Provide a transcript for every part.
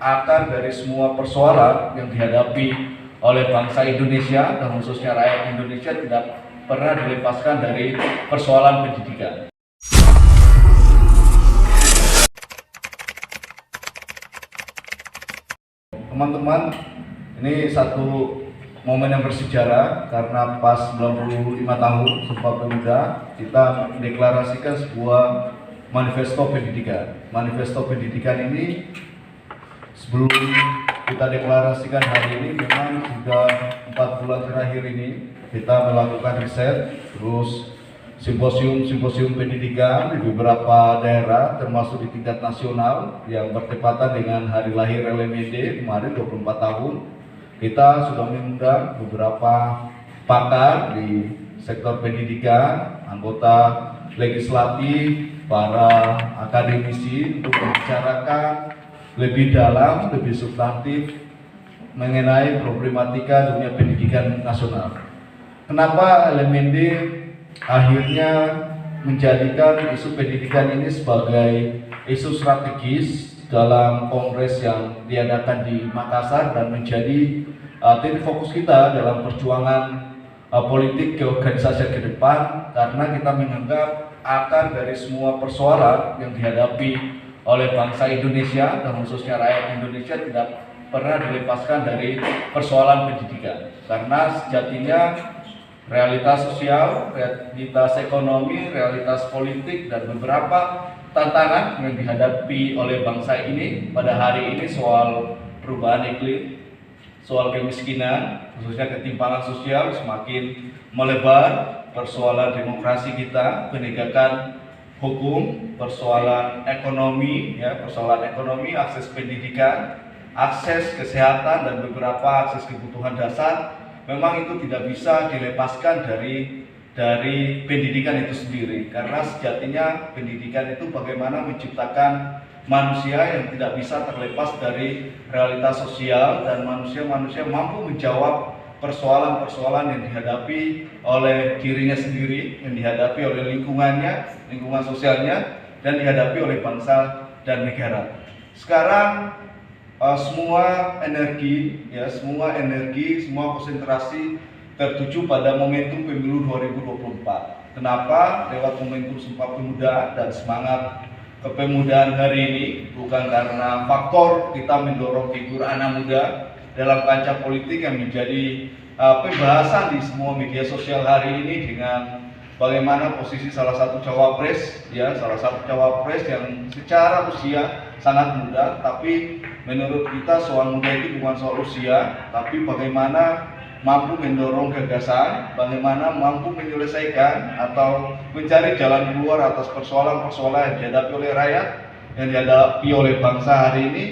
akar dari semua persoalan yang dihadapi oleh bangsa Indonesia dan khususnya rakyat Indonesia tidak pernah dilepaskan dari persoalan pendidikan. Teman-teman, ini satu momen yang bersejarah karena pas 95 tahun Sumpah Pemuda kita mendeklarasikan sebuah manifesto pendidikan. Manifesto pendidikan ini sebelum kita deklarasikan hari ini memang sudah 4 bulan terakhir ini kita melakukan riset, terus simposium pendidikan di beberapa daerah termasuk di tingkat nasional yang bertepatan dengan hari lahir LMID kemarin 24 tahun. Kita sudah mengundang beberapa pakar di sektor pendidikan, anggota legislatif, para akademisi untuk membicarakan lebih dalam, lebih substantif mengenai problematika dunia pendidikan nasional. Kenapa LMND akhirnya menjadikan isu pendidikan ini sebagai isu strategis dalam kongres yang diadakan di Makassar dan menjadi titik fokus kita dalam perjuangan politik keorganisasian ke depan, karena kita menganggap akar dari semua persoalan yang dihadapi oleh bangsa Indonesia dan khususnya rakyat Indonesia tidak pernah dilepaskan dari persoalan pendidikan, karena sejatinya realitas sosial, realitas ekonomi, realitas politik dan beberapa tantangan yang dihadapi oleh bangsa ini pada hari ini, soal perubahan iklim, soal kemiskinan, khususnya ketimpangan sosial semakin melebar, persoalan demokrasi kita, penegakan hukum, persoalan ekonomi, akses pendidikan, akses kesehatan dan beberapa akses kebutuhan dasar, memang itu tidak bisa dilepaskan dari pendidikan itu sendiri, karena sejatinya pendidikan itu bagaimana menciptakan manusia yang tidak bisa terlepas dari realitas sosial dan manusia mampu menjawab persoalan-persoalan yang dihadapi oleh dirinya sendiri, yang dihadapi oleh lingkungannya, lingkungan sosialnya, dan dihadapi oleh bangsa dan negara. Sekarang semua energi, semua konsentrasi tertuju pada momentum pemilu 2024. Kenapa? Lewat momentum Sumpah Pemuda dan semangat kepemudaan hari ini, bukan karena faktor kita mendorong figur anak muda dalam kancah politik yang menjadi pembahasan di semua media sosial hari ini dengan bagaimana posisi salah satu cawapres yang secara usia sangat muda, tapi menurut kita soal muda itu bukan soal usia, tapi bagaimana mampu mendorong gagasan, bagaimana mampu menyelesaikan atau mencari jalan keluar atas persoalan-persoalan yang dihadapi oleh rakyat, yang dihadapi oleh bangsa hari ini,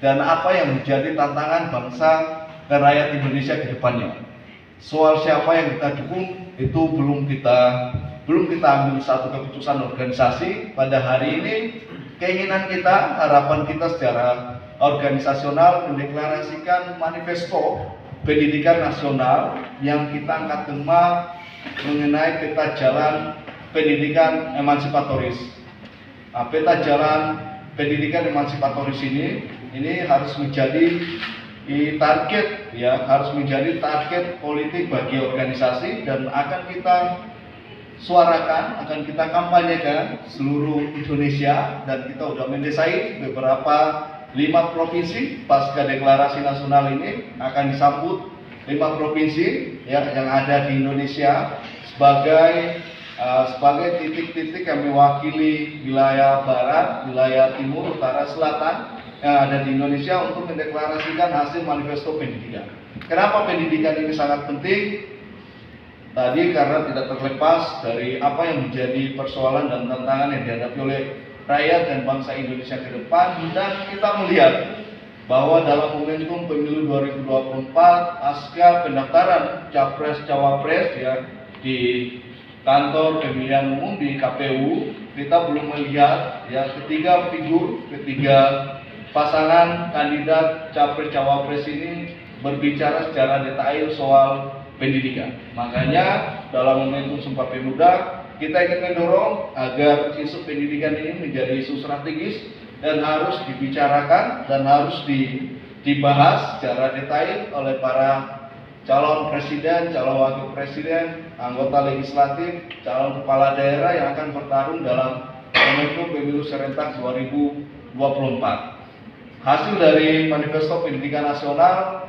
dan apa yang menjadi tantangan bangsa dan rakyat Indonesia ke depannya. Soal siapa yang kita dukung itu belum kita ambil satu keputusan organisasi. Pada hari ini keinginan kita, harapan kita secara organisasional mendeklarasikan manifesto pendidikan nasional yang kita angkat tema mengenai peta jalan pendidikan emansipatoris. Peta jalan pendidikan emansipatoris ini harus menjadi target politik bagi organisasi, dan akan kita suarakan, akan kita kampanyekan seluruh Indonesia, dan kita sudah mendesai beberapa 5 provinsi. Pasca deklarasi nasional ini akan disambut 5 provinsi yang ada di Indonesia sebagai titik-titik yang mewakili wilayah barat, wilayah timur, utara, selatan yang ada di Indonesia untuk mendeklarasikan hasil manifesto pendidikan. Kenapa pendidikan ini sangat penting? Tadi karena tidak terlepas dari apa yang menjadi persoalan dan tantangan yang dihadapi oleh rakyat dan bangsa Indonesia ke depan, dan kita melihat bahwa dalam momentum pemilu 2024 pasca pendaftaran capres-cawapres di kantor pemilihan umum di KPU, kita belum melihat ketiga pasangan kandidat capres-cawapres ini berbicara secara detail soal pendidikan. Makanya dalam momentum Sumpah Pemuda kita ingin mendorong agar isu pendidikan ini menjadi isu strategis dan harus dibicarakan dan harus dibahas secara detail oleh para calon presiden, calon wakil presiden, anggota legislatif, calon kepala daerah yang akan bertarung dalam pemilu serentak 2024. Hasil dari Manifesto Pendidikan Nasional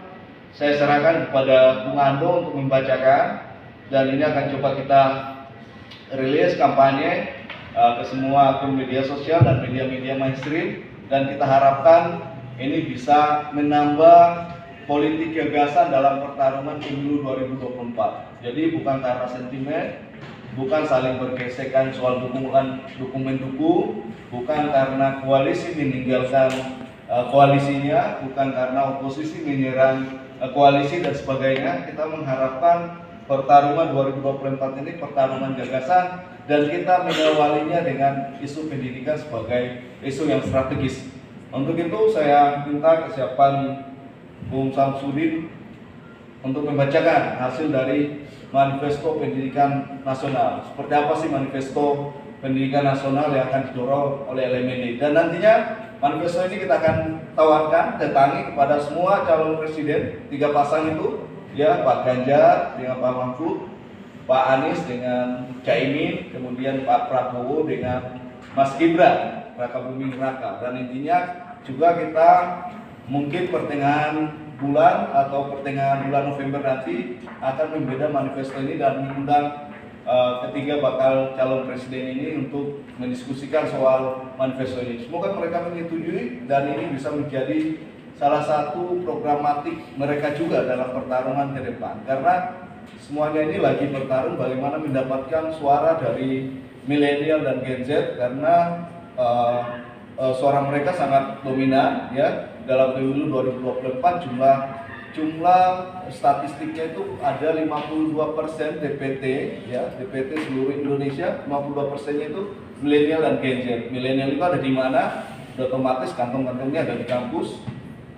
saya serahkan kepada Bung Ando untuk membacakan, dan ini akan coba kita rilis kampanye ke semua akun media sosial dan media-media mainstream, dan kita harapkan ini bisa menambah politik gagasan dalam pertarungan pemilu 2024. Jadi bukan karena sentimen, bukan saling bergesekan soal dokumen dukung, bukan karena koalisi meninggalkan koalisinya, bukan karena oposisi menyerang koalisi dan sebagainya. Kita mengharapkan pertarungan 2024 ini pertarungan gagasan, dan kita mengawalinya dengan isu pendidikan sebagai isu yang strategis. Untuk itu saya minta kesiapan Bung Samsudin untuk membacakan hasil dari Manifesto Pendidikan Nasional. Seperti apa sih Manifesto Pendidikan Nasional yang akan didorong oleh LMND, dan nantinya manifesto ini kita akan tawarkan, datangi kepada semua calon presiden, 3 pasang itu, ya, Pak Ganjar dengan Pak Mahfud, Pak Anies dengan Caimin, kemudian Pak Prabowo dengan Mas Gibran Raka Buming Raka. Dan intinya juga kita mungkin pertengahan bulan atau pertengahan bulan November nanti akan membeda manifesto ini dan mengundang ketiga bakal calon presiden ini untuk mendiskusikan soal manifesto ini. Semoga mereka menyetujui dan ini bisa menjadi salah satu programatik mereka juga dalam pertarungan ke depan, karena semuanya ini lagi bertarung bagaimana mendapatkan suara dari milenial dan Gen Z, karena suara mereka sangat dominan, ya, dalam pemilu 2024. Jumlah statistiknya itu ada 52% DPT, ya, DPT seluruh Indonesia, 52%-nya itu milenial dan Gen Z. Milenial itu ada di mana? Otomatis kantong-kantongnya ada di kampus,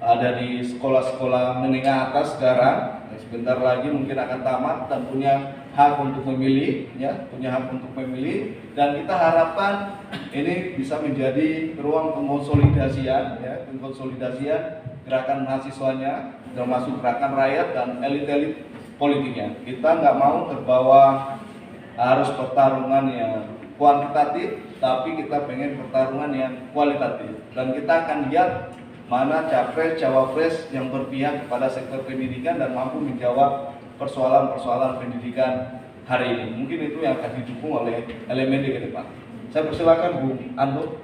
ada di sekolah-sekolah menengah atas sekarang. Sebentar lagi mungkin akan tamat dan punya hak untuk memilih, ya, punya hak untuk memilih. Dan kita harapkan ini bisa menjadi ruang pengkonsolidasian, ya, pengkonsolidasian gerakan mahasiswanya, termasuk gerakan rakyat dan elit-elit politiknya. Kita nggak mau terbawa harus pertarungan yang kuantitatif, tapi kita pengen pertarungan yang kualitatif. Dan kita akan lihat mana capres, cawapres yang berpihak kepada sektor pendidikan dan mampu menjawab persoalan-persoalan pendidikan hari ini. Mungkin itu yang akan didukung oleh LMND ke depan. Saya persilakan Bung Ando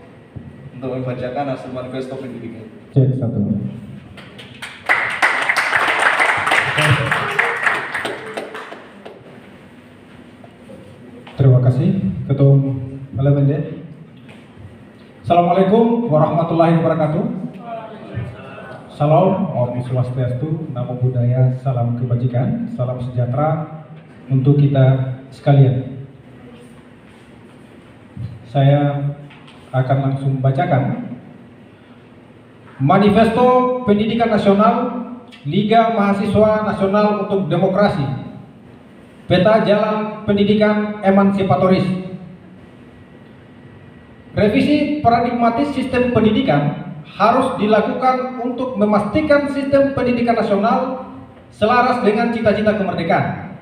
untuk membacakan hasil manifesto pendidikan. Cek 1. Terima kasih Ketua LMND. Assalamualaikum warahmatullahi wabarakatuh. Salam Om Swastiastu, Namo Buddhaya, salam kebajikan, salam sejahtera untuk kita sekalian. Saya akan langsung bacakan Manifesto Pendidikan Nasional Liga Mahasiswa Nasional untuk Demokrasi, Peta Jalan Pendidikan Emansipatoris. Revisi paradigmatis sistem pendidikan harus dilakukan untuk memastikan sistem pendidikan nasional selaras dengan cita-cita kemerdekaan.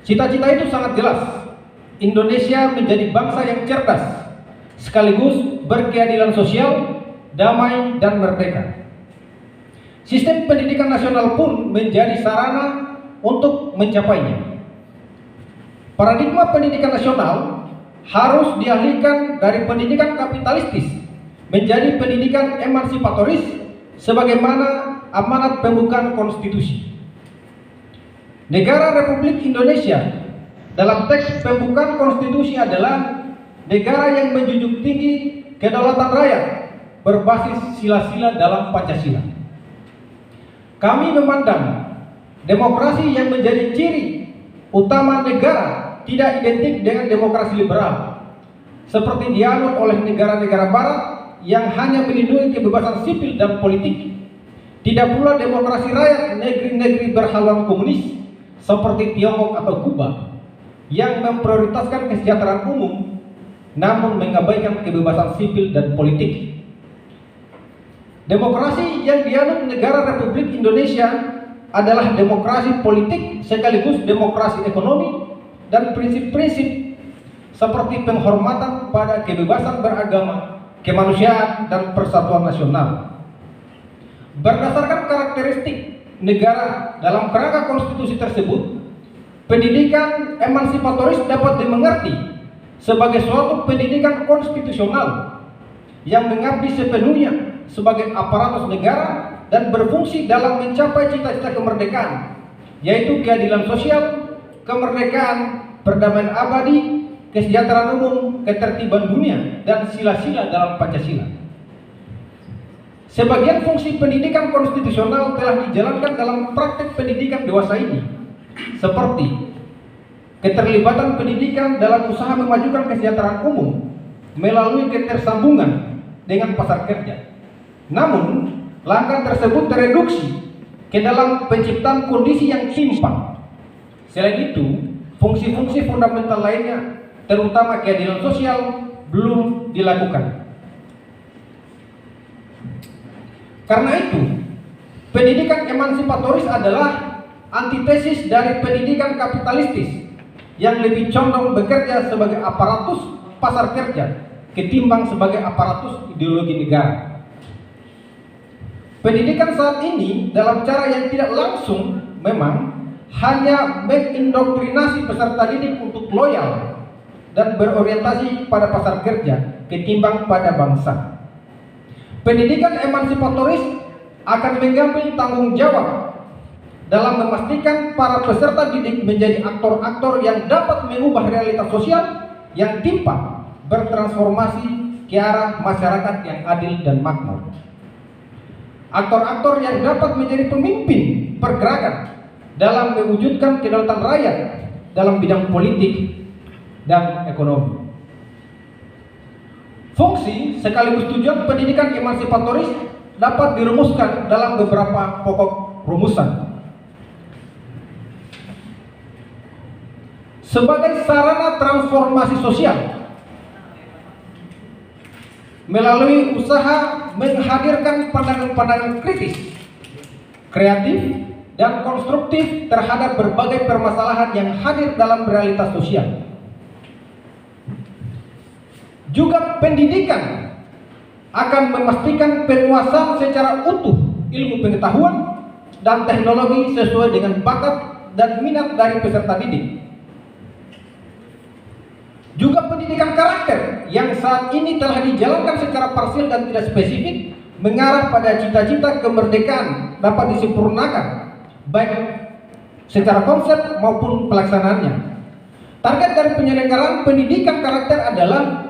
Cita-cita itu sangat jelas. Indonesia menjadi bangsa yang cerdas, sekaligus berkeadilan sosial, damai, dan merdeka. Sistem pendidikan nasional pun menjadi sarana untuk mencapainya. Paradigma pendidikan nasional harus dialihkan dari pendidikan kapitalistis menjadi pendidikan emansipatoris sebagaimana amanat pembukaan konstitusi. Negara Republik Indonesia dalam teks pembukaan konstitusi adalah negara yang menjunjung tinggi kedaulatan rakyat berbasis sila-sila dalam Pancasila. Kami memandang demokrasi yang menjadi ciri utama negara tidak identik dengan demokrasi liberal seperti dianut oleh negara-negara barat yang hanya melindungi kebebasan sipil dan politik. Tidak pula demokrasi rakyat negeri-negeri berhaluan komunis seperti Tiongkok atau Kuba yang memprioritaskan kesejahteraan umum namun mengabaikan kebebasan sipil dan politik. Demokrasi yang dianut negara Republik Indonesia adalah demokrasi politik sekaligus demokrasi ekonomi dan prinsip-prinsip seperti penghormatan pada kebebasan beragama, kemanusiaan, dan persatuan nasional. Berdasarkan karakteristik negara dalam kerangka konstitusi tersebut, pendidikan emansipatoris dapat dimengerti sebagai suatu pendidikan konstitusional yang mengabdi sepenuhnya sebagai aparatus negara dan berfungsi dalam mencapai cita-cita kemerdekaan, yaitu keadilan sosial, kemerdekaan, perdamaian abadi, kesejahteraan umum, ketertiban dunia, dan sila-sila dalam Pancasila. Sebagian fungsi pendidikan konstitusional telah dijalankan dalam praktek pendidikan dewasa ini, seperti keterlibatan pendidikan dalam usaha memajukan kesejahteraan umum melalui ketersambungan dengan pasar kerja. Namun, langkah tersebut tereduksi ke dalam penciptaan kondisi yang timpang. Selain itu, fungsi-fungsi fundamental lainnya, terutama keadilan sosial, belum dilakukan. Karena itu, pendidikan emansipatoris adalah antitesis dari pendidikan kapitalistis yang lebih condong bekerja sebagai aparatus pasar kerja ketimbang sebagai aparatus ideologi negara. Pendidikan saat ini dalam cara yang tidak langsung memang hanya mengindoktrinasi peserta didik untuk loyal dan berorientasi pada pasar kerja ketimbang pada bangsa. Pendidikan emansipatoris akan mengambil tanggung jawab dalam memastikan para peserta didik menjadi aktor-aktor yang dapat mengubah realitas sosial yang timpang, bertransformasi ke arah masyarakat yang adil dan makmur. Aktor-aktor yang dapat menjadi pemimpin pergerakan dalam mewujudkan kedaulatan rakyat dalam bidang politik dan ekonomi. Fungsi sekaligus tujuan pendidikan emansipatoris dapat dirumuskan dalam beberapa pokok rumusan. Sebagai sarana transformasi sosial melalui usaha menghadirkan pandangan-pandangan kritis, kreatif, dan konstruktif terhadap berbagai permasalahan yang hadir dalam realitas sosial. Juga pendidikan akan memastikan penguasaan secara utuh ilmu pengetahuan dan teknologi sesuai dengan bakat dan minat dari peserta didik. Juga pendidikan karakter yang saat ini telah dijalankan secara parsial dan tidak spesifik mengarah pada cita-cita kemerdekaan dapat disempurnakan baik secara konsep maupun pelaksanaannya. Target dari penyelenggaraan pendidikan karakter adalah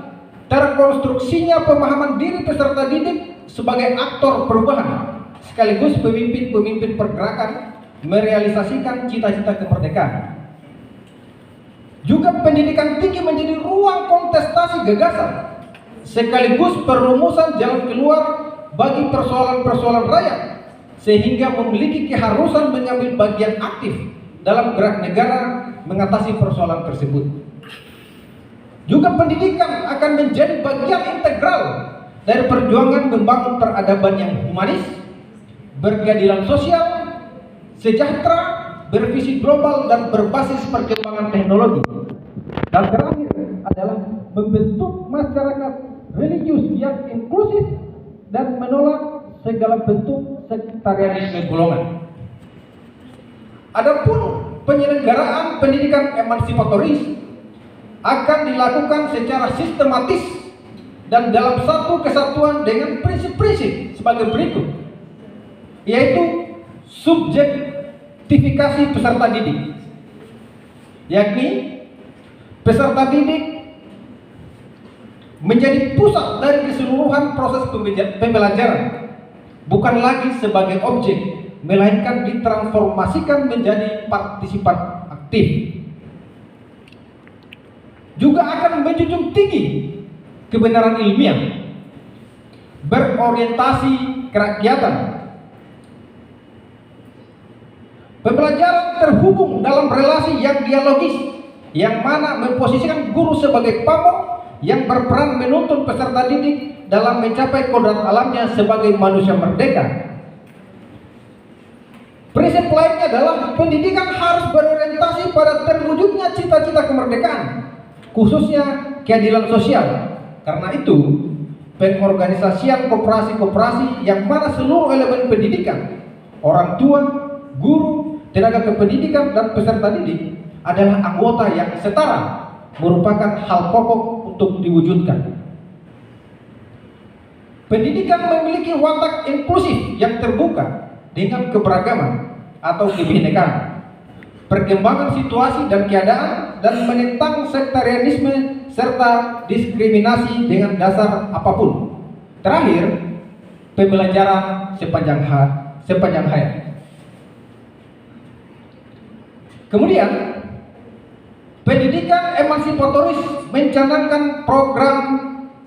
terkonstruksinya pemahaman diri peserta didik sebagai aktor perubahan sekaligus pemimpin-pemimpin pergerakan merealisasikan cita-cita kemerdekaan. Juga pendidikan tinggi menjadi ruang kontestasi gagasan sekaligus perumusan jalan keluar bagi persoalan-persoalan rakyat sehingga memiliki keharusan mengambil bagian aktif dalam gerak negara mengatasi persoalan tersebut. Juga pendidikan akan menjadi bagian integral dari perjuangan membangun peradaban yang humanis, berkeadilan sosial, sejahtera, bervisi global dan berbasis perkembangan teknologi. Dan terakhir adalah membentuk masyarakat religius yang inklusif dan menolak segala bentuk sektarianisme golongan. Adapun penyelenggaraan pendidikan emansipatoris akan dilakukan secara sistematis dan dalam satu kesatuan dengan prinsip-prinsip sebagai berikut, yaitu subjektifikasi peserta didik, yakni peserta didik menjadi pusat dari keseluruhan proses pembelajaran, bukan lagi sebagai objek, melainkan ditransformasikan menjadi partisipan aktif. Juga akan menjunjung tinggi kebenaran ilmiah, berorientasi kerakyatan. Pembelajaran terhubung dalam relasi yang dialogis, yang mana memposisikan guru sebagai pamong yang berperan menuntun peserta didik dalam mencapai kodrat alamnya sebagai manusia merdeka. Prinsip lainnya adalah pendidikan harus berorientasi pada terwujudnya cita-cita kemerdekaan, khususnya keadilan sosial. Karena itu, pengorganisasian koperasi-koperasi yang mana seluruh elemen pendidikan, orang tua, guru, tenaga kependidikan, dan peserta didik adalah anggota yang setara merupakan hal pokok untuk diwujudkan. Pendidikan memiliki watak inklusif yang terbuka dengan keberagaman atau kebinekaan, perkembangan situasi dan keadaan, dan menentang sektarianisme serta diskriminasi dengan dasar apapun. Terakhir, pembelajaran sepanjang hayat. Kemudian, pendidikan emansipatoris mencanangkan program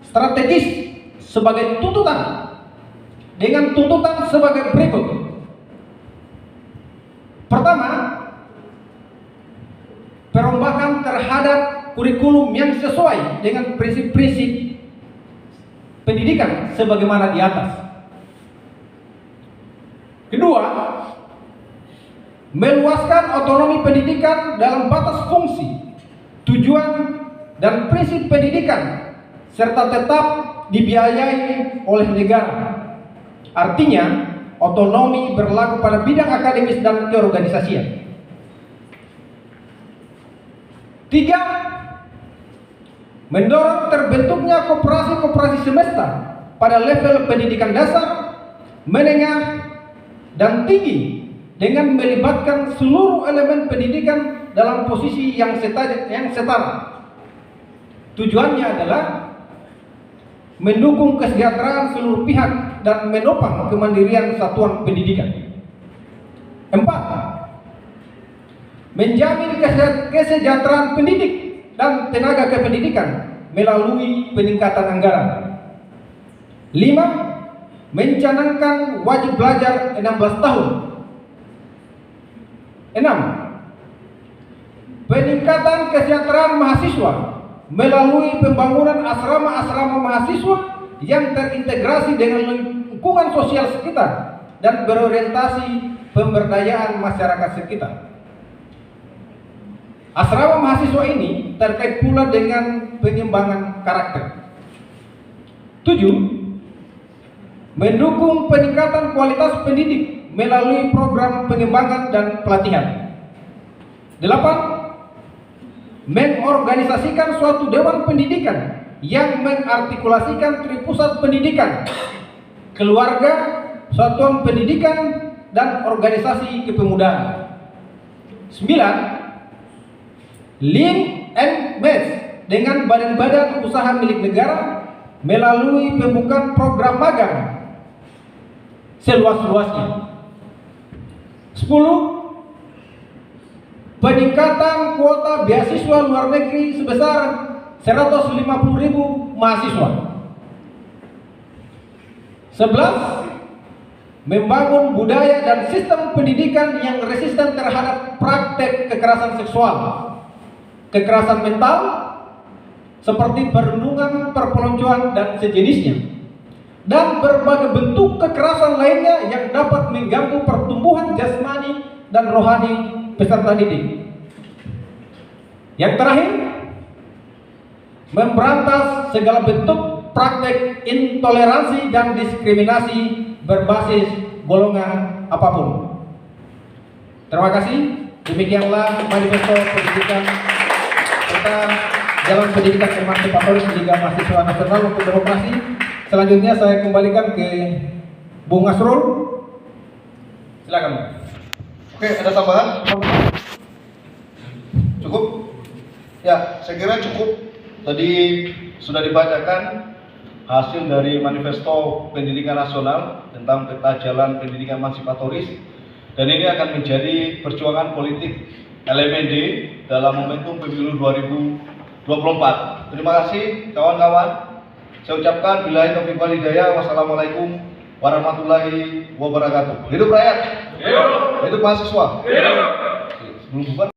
strategis sebagai tuntutan, dengan tuntutan sebagai berikut. Pertama, perombakan terhadap kurikulum yang sesuai dengan prinsip-prinsip pendidikan sebagaimana di atas. Kedua, meluaskan otonomi pendidikan dalam batas fungsi, tujuan, dan prinsip pendidikan, serta tetap dibiayai oleh negara. Artinya, otonomi berlaku pada bidang akademis dan keorganisasian. Tiga, mendorong terbentuknya koperasi-koperasi semesta pada level pendidikan dasar, menengah, dan tinggi dengan melibatkan seluruh elemen pendidikan dalam posisi yang setara. Tujuannya adalah mendukung kesejahteraan seluruh pihak dan menopang kemandirian satuan pendidikan. 4. Menjamin kesejahteraan pendidik dan tenaga kependidikan melalui peningkatan anggaran. 5. Mencanangkan wajib belajar 16 tahun. 6. Peningkatan kesejahteraan mahasiswa melalui pembangunan asrama-asrama mahasiswa yang terintegrasi dengan lingkungan sosial sekitar dan berorientasi pemberdayaan masyarakat sekitar. Asrama mahasiswa ini terkait pula dengan pengembangan karakter. 7. Mendukung peningkatan kualitas pendidik melalui program pengembangan dan pelatihan. 8. Mengorganisasikan suatu dewan pendidikan yang mengartikulasikan tripusat pendidikan, keluarga, satuan pendidikan, dan organisasi kepemudaan. 9. Link and match dengan badan-badan usaha milik negara melalui pembukaan program magang seluas-luasnya. 10. Peningkatan kuota beasiswa luar negeri sebesar 150.000 mahasiswa. 11. Membangun budaya dan sistem pendidikan yang resisten terhadap praktek kekerasan seksual, kekerasan mental, seperti perundungan, perpeloncoan, dan sejenisnya, dan berbagai bentuk kekerasan lainnya yang dapat mengganggu pertumbuhan jasmani dan rohani peserta didik. Yang terakhir, memberantas segala bentuk praktek intoleransi dan diskriminasi berbasis golongan apapun. Terima kasih. Demikianlah manifesto pendidikan serta jalan pendidikan emansipatoris Liga Mahasiswa Nasional untuk Demokrasi. Selanjutnya saya kembalikan ke Bung Asrul. Silakan. Oke, ada tambahan? Cukup? Ya, saya kira cukup. Tadi sudah dibacakan hasil dari manifesto pendidikan nasional tentang peta jalan pendidikan emansipatoris, dan ini akan menjadi perjuangan politik LMND dalam momentum pemilu 2024. Terima kasih kawan-kawan. Saya ucapkan billahi taufiq wal hidayah. Wassalamualaikum warahmatullahi wabarakatuh. Hidup rakyat. Hidup mahasiswa. Sebelum bubar